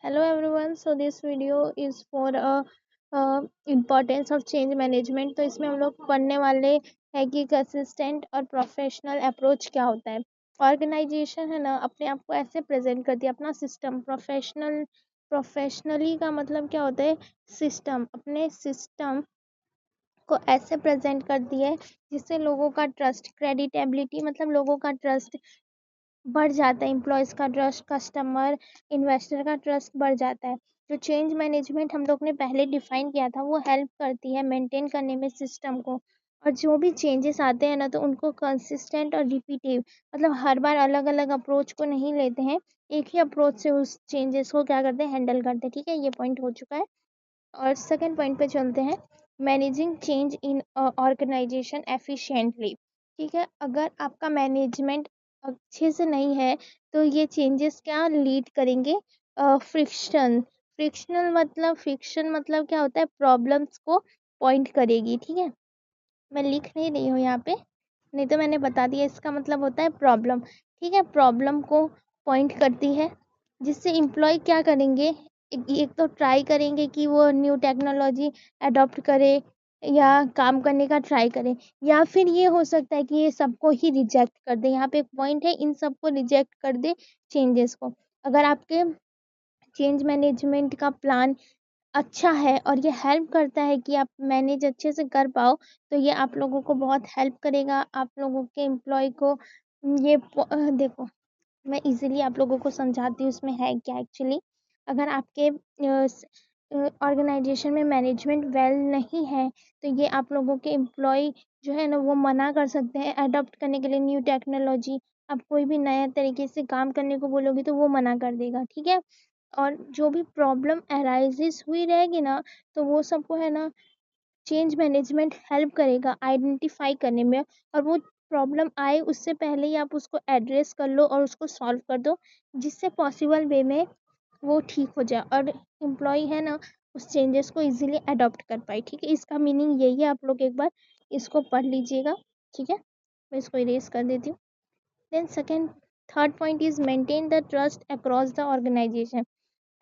Hello everyone. So this video is for importance of change management. तो इसमें हम लोग पढ़ने वाले हैं कि कंसिस्टेंट और प्रोफेशनल अप्रोच क्या होता है। ऑर्गेनाइजेशन है ना अपने आप को ऐसे प्रेजेंट करती है, अपना सिस्टम प्रोफेशनली का मतलब क्या होता है, सिस्टम अपने सिस्टम को ऐसे प्रेजेंट करती है जिससे लोगों का ट्रस्ट, क्रेडिटेबिलिटी मतलब लोगों का ट्रस्ट बढ़ जाता है, एम्प्लॉयज़ का ट्रस्ट, कस्टमर, इन्वेस्टर का ट्रस्ट बढ़ जाता है। जो चेंज मैनेजमेंट हम लोग ने पहले डिफाइन किया था वो हेल्प करती है मेंटेन करने में सिस्टम को। और जो भी चेंजेस आते हैं ना तो उनको कंसिस्टेंट और रिपीटिव मतलब हर बार अलग अलग अप्रोच को नहीं लेते हैं, एक ही अप्रोच से उस चेंजेस को क्या करते हैं, हैंडल करते हैं। ठीक है, ये पॉइंट हो चुका है। और सेकंड पॉइंट पे चलते हैं, managing change in organization efficiently. ठीक है, अगर आपका मैनेजमेंट अच्छे से नहीं है तो ये चेंजेस क्या लीड करेंगे, फ्रिक्शन मतलब क्या होता है, प्रॉब्लम्स को पॉइंट करेगी। ठीक है, मैं लिख नहीं रही हूँ यहाँ पे, नहीं तो मैंने बता दिया, इसका मतलब होता है प्रॉब्लम। ठीक है, प्रॉब्लम को पॉइंट करती है जिससे एम्प्लॉय क्या करेंगे, एक तो ट्राई करेंगे कि वो न्यू टेक्नोलॉजी अडॉप्ट करे या काम करने का ट्राई करें, या फिर ये हो सकता है कि ये सबको ही रिजेक्ट कर दे। यहाँ पे एक पॉइंट है, इन सबको रिजेक्ट कर दे चेंजेस को। अगर आपके चेंज मैनेजमेंट का प्लान अच्छा है और ये हेल्प करता है कि आप मैनेज अच्छे से कर पाओ, तो ये आप लोगों को बहुत हेल्प करेगा, आप लोगों के एम्प्लॉय को। देखो, मैं इजीली आप लोगों को समझाती हूँ इसमें है क्या एक्चुअली। अगर आपके ऑर्गेनाइजेशन में मैनेजमेंट वेल नहीं है तो ये आप लोगों के एम्प्लॉय जो है ना वो मना कर सकते हैं अडॉप्ट करने के लिए न्यू टेक्नोलॉजी। आप कोई भी नया तरीके से काम करने को बोलोगे तो वो मना कर देगा। ठीक है, और जो भी प्रॉब्लम अराइजेस हुई रहेगी ना तो वो सबको है ना चेंज मैनेजमेंट हेल्प करेगा आइडेंटिफाई करने में। और वो प्रॉब्लम आए उससे पहले ही आप उसको एड्रेस कर लो और उसको सॉल्व कर दो, जिससे पॉसिबल वे में वो ठीक हो जाए और एम्प्लॉय है ना उस चेंजेस को इजीली अडॉप्ट कर पाए। ठीक है, इसका मीनिंग यही है, आप लोग एक बार इसको पढ़ लीजिएगा। ठीक है, मैं इसको इरेज कर देती हूँ। Then second third point is maintain the trust across the organization.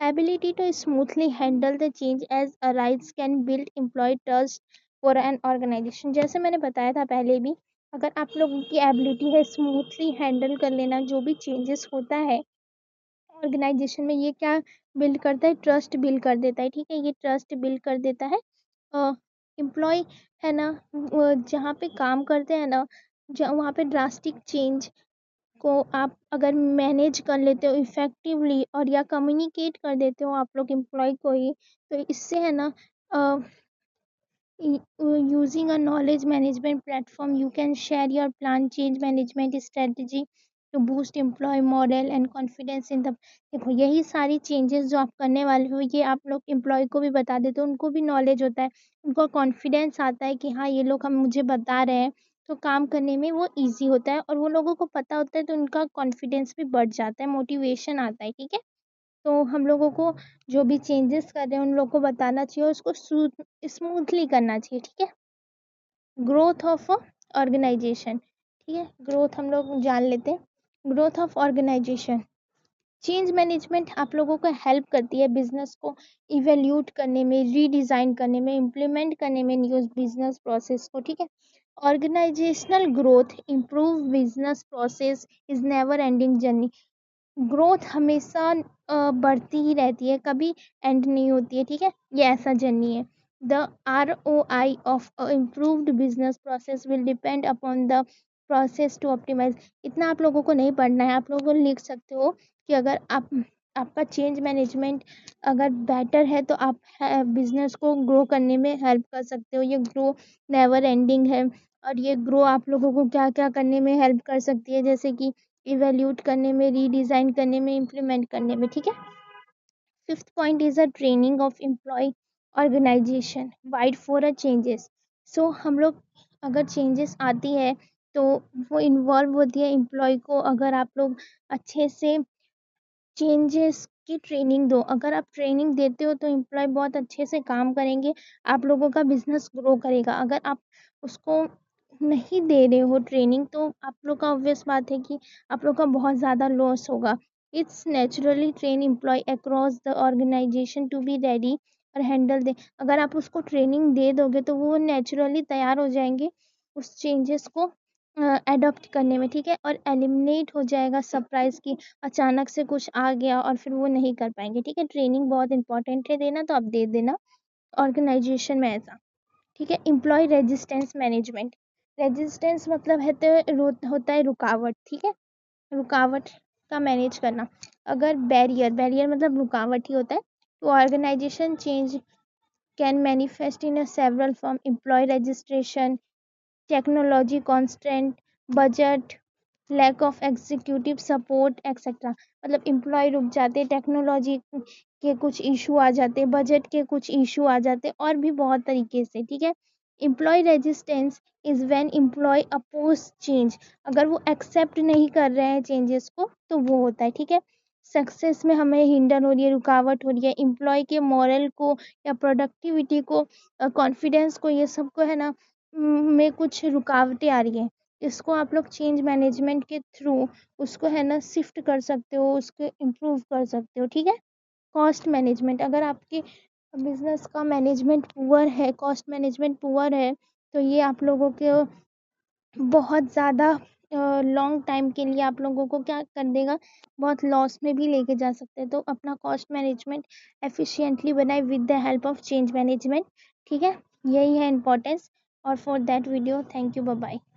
Ability to smoothly handle the change as arise can build employee trust for an organization। जैसे मैंने बताया था पहले भी, अगर आप लोगों की एबिलिटी है स्मूथली हैंडल कर लेना जो भी चेंजेस होता है ऑर्गेनाइजेशन में, ये क्या बिल्ड करता है, ट्रस्ट बिल्ड कर देता है। ठीक है, ये ट्रस्ट बिल्ड कर देता है एम्प्लॉय है ना, जहाँ पे काम करते हैं ना, जहाँ वहाँ पे ड्रास्टिक चेंज को आप अगर मैनेज कर लेते हो इफ़ेक्टिवली और या कम्युनिकेट कर देते हो आप लोग एम्प्लॉय को ही, तो इससे है ना using a knowledge management platform you can share your plan, change management strategy to boost employee morale and confidence in the। देखो, यही सारी चेंजेस जो आप करने वाले हो ये आप लोग एम्प्लॉय को भी बता देते हो, उनको भी नॉलेज होता है, उनको कॉन्फिडेंस आता है कि हाँ ये लोग हम मुझे बता रहे हैं, तो काम करने में वो इजी होता है और वो लोगों को पता होता है तो उनका कॉन्फिडेंस भी बढ़ जाता है, मोटिवेशन आता है। ठीक है, तो हम लोगों को जो भी चेंजेस कर रहे हैं उन लोगों को बताना चाहिए और उसको स्मूथली करना चाहिए। ठीक है, ग्रोथ ऑफ ऑर्गेनाइजेशन। ठीक है, ग्रोथ हम लोग जान लेते हैं, growth of organization. Change management आप लोगों को हेल्प करती है बिजनेस को इवेल्यूट करने में, रीडिज़ाइन करने में, इम्प्लीमेंट करने में न्यू बिजनेस प्रोसेस को। ठीक है, organizational growth improve business process is never ending journey. Growth हमेशा बढ़ती ही रहती है, कभी एंड नहीं होती है। ठीक है, ये ऐसा जर्नी है। The ROI of improved business process will depend upon the process to optimize. इतना आप लोगों को नहीं पढ़ना है, आप लोगों को लिख सकते हो कि अगर आपका चेंज मैनेजमेंट अगर बेटर है तो आप बिजनेस को ग्रो करने में हेल्प कर सकते हो। ये ग्रो नेवर एंडिंग है और ये ग्रो आप लोगों को क्या क्या करने में हेल्प कर सकती है, जैसे कि इवेल्यूट करने में, रीडिज़ाइन करने में, इम्प्लीमेंट करने में। ठीक है, fifth point is a training of employ organisation wide for a changes. So हम लोग अगर चेंजेस आती है तो वो इन्वॉल्व होती है एम्प्लॉय को। अगर आप लोग अच्छे से चेंजेस की ट्रेनिंग दो, अगर आप ट्रेनिंग देते हो तो एम्प्लॉय बहुत अच्छे से काम करेंगे, आप लोगों का बिजनेस ग्रो करेगा। अगर आप उसको नहीं दे रहे हो ट्रेनिंग तो आप लोग का ऑब्वियस बात है कि आप लोग का बहुत ज़्यादा लॉस होगा। It's naturally train employ across the organization to be ready और हैंडल दे। अगर आप उसको ट्रेनिंग दे दोगे तो वो नेचुरली तैयार हो जाएंगे उस चेंजेस को अडॉप्ट करने में, ठीक है। और एलिमिनेट हो जाएगा सरप्राइज की अचानक से कुछ आ गया और फिर वो नहीं कर पाएंगे, ठीक है। ट्रेनिंग बहुत इंपॉर्टेंट है देना, तो आप दे देना ऑर्गेनाइजेशन में ऐसा, ठीक है। एम्प्लॉय रेजिस्टेंस मैनेजमेंट, रेजिस्टेंस मतलब है तो होता है रुकावट, ठीक है। रुकावट का मैनेज करना। अगर बैरियर, बैरियर मतलब रुकावट ही होता है, तो organization change can manifest in a several form, employ registration, technology constant, budget, lack of executive support etcetera. मतलब एम्प्लॉय रुक जाते, टेक्नोलॉजी के कुछ इशू आ जाते, बजट के कुछ इशू आ जाते, और भी बहुत तरीके से, ठीक है। Employ resistance is when employ oppose change, अगर वो एक्सेप्ट नहीं कर रहे हैं चेंजेस को तो वो होता है, ठीक है। सक्सेस में हमें हिंडन हो रही है, रुकावट हो रही है, एम्प्लॉय के मॉरल को या प्रोडक्टिविटी को, कॉन्फिडेंस को, ये सब को है ना में कुछ रुकावटें आ रही हैं, इसको आप लोग चेंज मैनेजमेंट के थ्रू उसको है ना शिफ्ट कर सकते हो, उसको इम्प्रूव कर सकते हो, ठीक है। कॉस्ट मैनेजमेंट, अगर आपके बिजनेस का मैनेजमेंट पुअर है, कॉस्ट मैनेजमेंट पुअर है, तो ये आप लोगों के बहुत ज़्यादा लॉन्ग टाइम के लिए आप लोगों को क्या कर देगा, बहुत लॉस में भी लेके जा सकते हैं। तो अपना कॉस्ट मैनेजमेंट एफिशिएंटली बनाए with the help of change management, ठीक है। यही है इम्पोर्टेंस। और for that video thank you, bye bye.